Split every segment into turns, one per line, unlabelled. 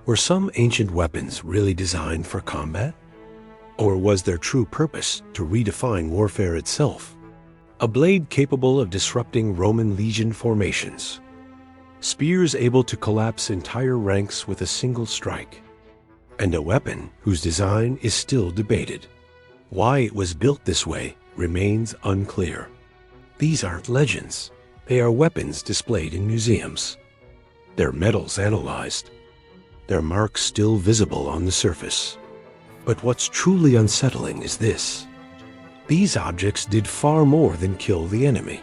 Were some ancient weapons really designed for combat? Or was their true purpose to redefine warfare itself? A blade capable of disrupting Roman legion formations. Spears able to collapse entire ranks with a single strike. And a weapon whose design is still debated. Why it was built this way remains unclear. These aren't legends. They are weapons displayed in museums. Their metals analyzed. Their marks still visible on the surface. But what's truly unsettling is this. These objects did far more than kill the enemy.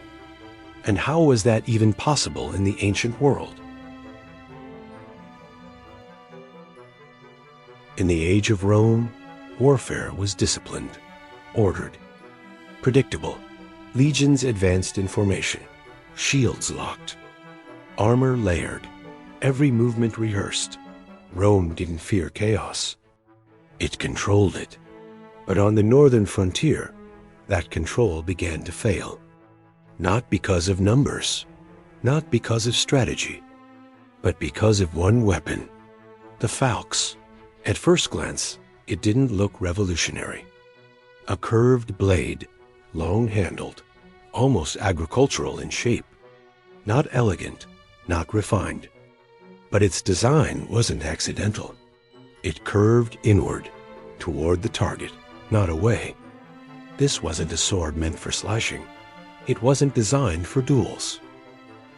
And how was that even possible in the ancient world? In the age of Rome, warfare was disciplined, ordered, predictable. Legions advanced in formation, shields locked, armor layered, every movement rehearsed. Rome didn't fear chaos. It controlled it. But on the northern frontier, that control began to fail. Not because of numbers, not because of strategy, but because of one weapon, the falx. At first glance, it didn't look revolutionary. A curved blade, long-handled, almost agricultural in shape. Not elegant, not refined. But its design wasn't accidental. It curved inward, toward the target, not away. This wasn't a sword meant for slashing. It wasn't designed for duels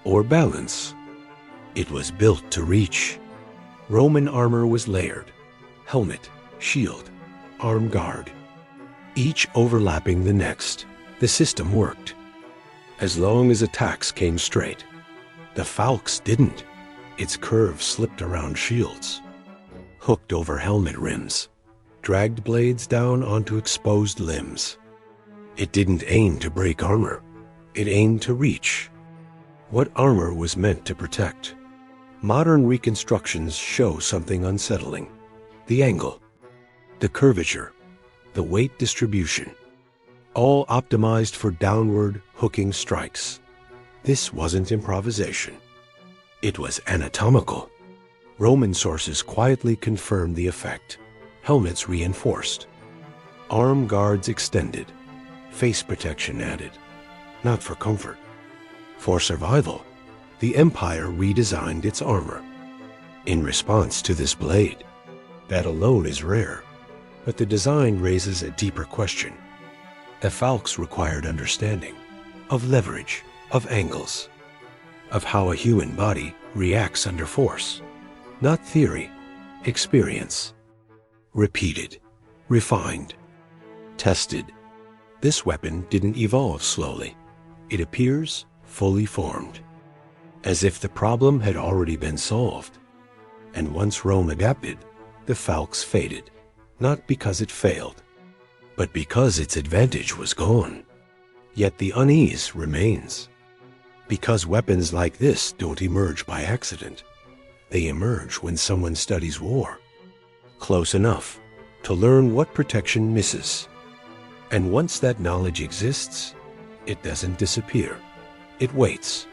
or balance. It was built to reach. Roman armor was layered. Helmet, shield, arm guard. Each overlapping the next. The system worked. As long as attacks came straight. The falx didn't. Its curve slipped around shields, hooked over helmet rims, dragged blades down onto exposed limbs. It didn't aim to break armor. It aimed to reach. What armor was meant to protect? Modern reconstructions show something unsettling. The angle, the curvature, the weight distribution, all optimized for downward hooking strikes. This wasn't improvisation. It was anatomical. Roman sources quietly confirmed the effect. Helmets reinforced. Arm guards extended. Face protection added. Not for comfort. For survival, the empire redesigned its armor. In response to this blade. That alone is rare, but the design raises a deeper question. The falx required understanding of leverage, of angles, of how a human body reacts under force. Not theory, experience. Repeated, refined, tested. This weapon didn't evolve slowly. It appears fully formed, as if the problem had already been solved. And once Rome adapted, the falx faded, not because it failed, but because its advantage was gone. Yet the unease remains. Because weapons like this don't emerge by accident. They emerge when someone studies war, close enough to learn what protection misses. And once that knowledge exists, it doesn't disappear. It waits,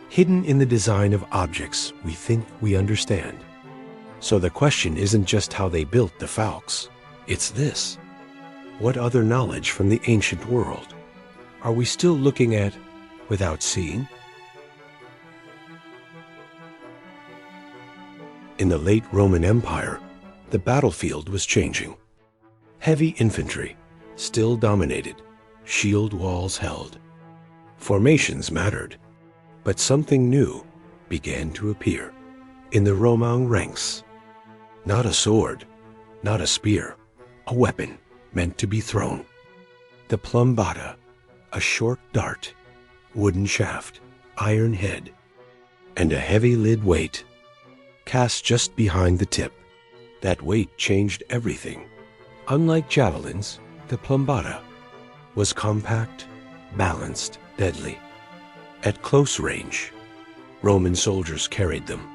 hidden in the design of objects we think we understand. So the question isn't just how they built the falx. It's this. What other knowledge from the ancient world are we still looking at without seeing? In the late Roman Empire, the battlefield was changing. Heavy infantry still dominated. Shield walls held. Formations mattered. But something new began to appear in the Roman ranks. Not a sword, not a spear, a weapon meant to be thrown. The Plumbata, a short dart, wooden shaft, iron head, and a heavy lid weight, cast just behind the tip. That weight changed everything. Unlike javelins, the Plumbata was compact, balanced, deadly. At close range, Roman soldiers carried them,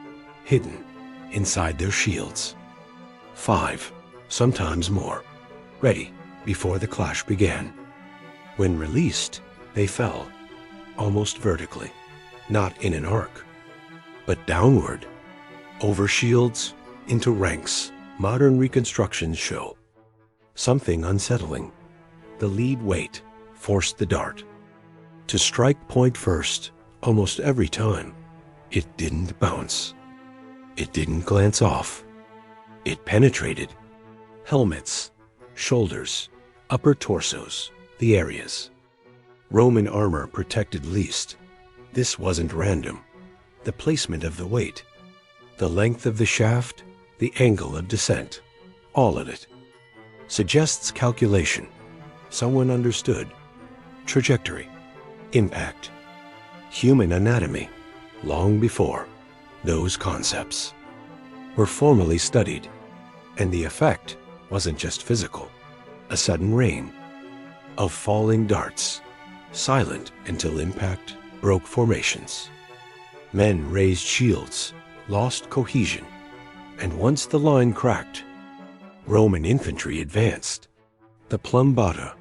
hidden inside their shields. 5, sometimes more, ready before the clash began. When released, they fell, almost vertically, not in an arc, but downward, over shields, into ranks modern reconstructions show. Something unsettling. The lead weight forced the dart to strike point first almost every time. It didn't bounce. It didn't glance off. It penetrated. Helmets, shoulders, upper torsos, the areas Roman armor protected least. This wasn't random. The placement of the weight, the length of the shaft, the angle of descent, all of it suggests calculation. Someone understood trajectory, impact, human anatomy long before those concepts were formally studied. And the effect wasn't just physical. A sudden rain of falling darts, silent until impact broke formations. Men raised shields, lost cohesion, and once the line cracked, Roman infantry advanced. The Plumbata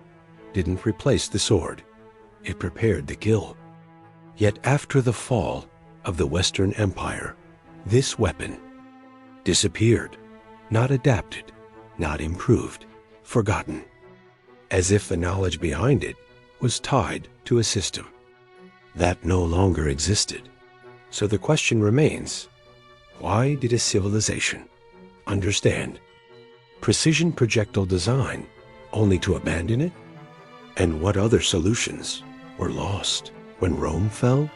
didn't replace the sword. It prepared the kill. Yet after the fall of the Western Empire, this weapon disappeared, not adapted, not improved, forgotten, as if the knowledge behind it was tied to a system that no longer existed. So the question remains, why did a civilization understand precision projectile design only to abandon it? And what other solutions were lost when Rome fell?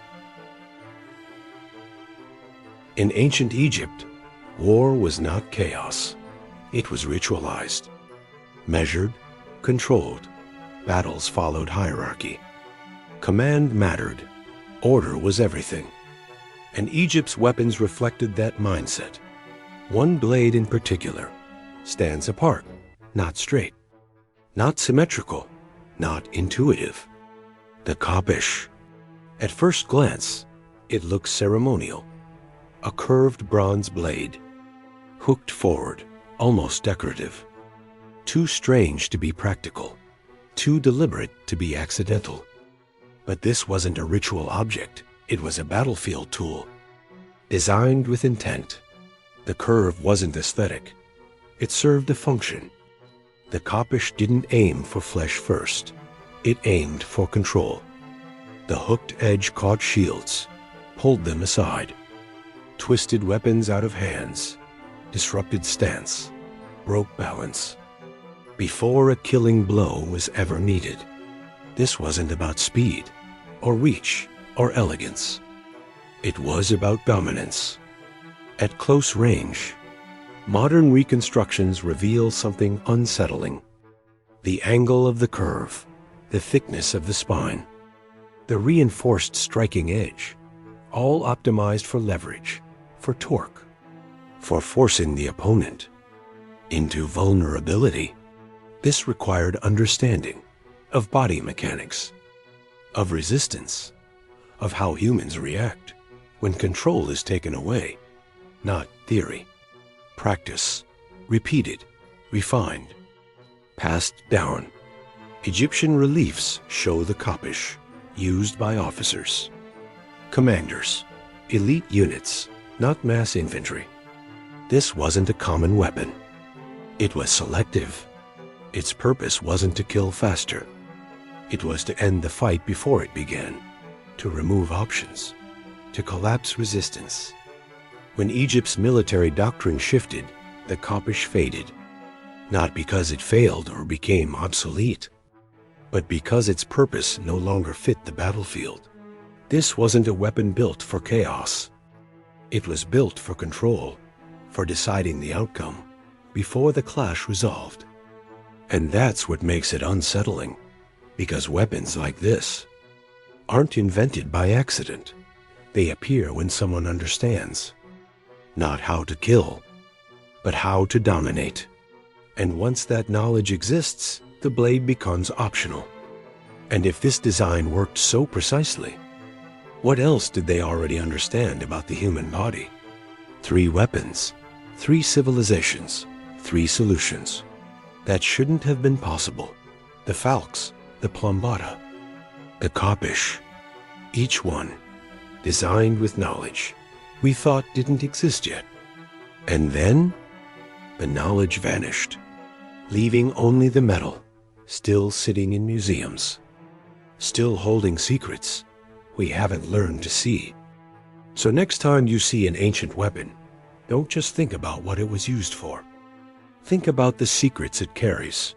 In ancient Egypt, war was not chaos. It was ritualized, measured, controlled. Battles followed hierarchy. Command mattered. Order was everything. And Egypt's weapons reflected that mindset. One blade in particular stands apart, not straight, not symmetrical, not intuitive. The Khopesh. At first glance, it looks ceremonial. A curved bronze blade, hooked forward, almost decorative. Too strange to be practical, too deliberate to be accidental. But this wasn't a ritual object. It was a battlefield tool, designed with intent. The curve wasn't aesthetic. It served a function. The Khopesh didn't aim for flesh first. It aimed for control. The hooked edge caught shields, pulled them aside, twisted weapons out of hands, disrupted stance, broke balance, before a killing blow was ever needed. This wasn't about speed, or reach, or elegance. It was about dominance. At close range, modern reconstructions reveal something unsettling. The angle of the curve, the thickness of the spine, the reinforced striking edge, all optimized for leverage, for torque, for forcing the opponent into vulnerability. This required understanding of body mechanics, of resistance, of how humans react when control is taken away. Not theory. Practice. Repeated. Refined. Passed down. Egyptian reliefs show the Khopesh, used by officers, commanders, elite units, not mass infantry. This wasn't a common weapon. It was selective. Its purpose wasn't to kill faster. It was to end the fight before it began, to remove options, to collapse resistance. When Egypt's military doctrine shifted, the Khopesh faded, not because it failed or became obsolete, but because its purpose no longer fit the battlefield. This wasn't a weapon built for chaos. It was built for control, for deciding the outcome before the clash resolved. And that's what makes it unsettling, because weapons like this aren't invented by accident. They appear when someone understands not how to kill, but how to dominate. And once that knowledge exists, the blade becomes optional. And if this design worked so precisely, what else did they already understand about the human body? 3 weapons, 3 civilizations, 3 solutions. That shouldn't have been possible. The Falx, the Plumbata, the Khopesh, each one designed with knowledge we thought didn't exist yet. And then the knowledge vanished, leaving only the metal, still sitting in museums, still holding secrets we haven't learned to see. So next time you see an ancient weapon, don't just think about what it was used for. Think about the secrets it carries,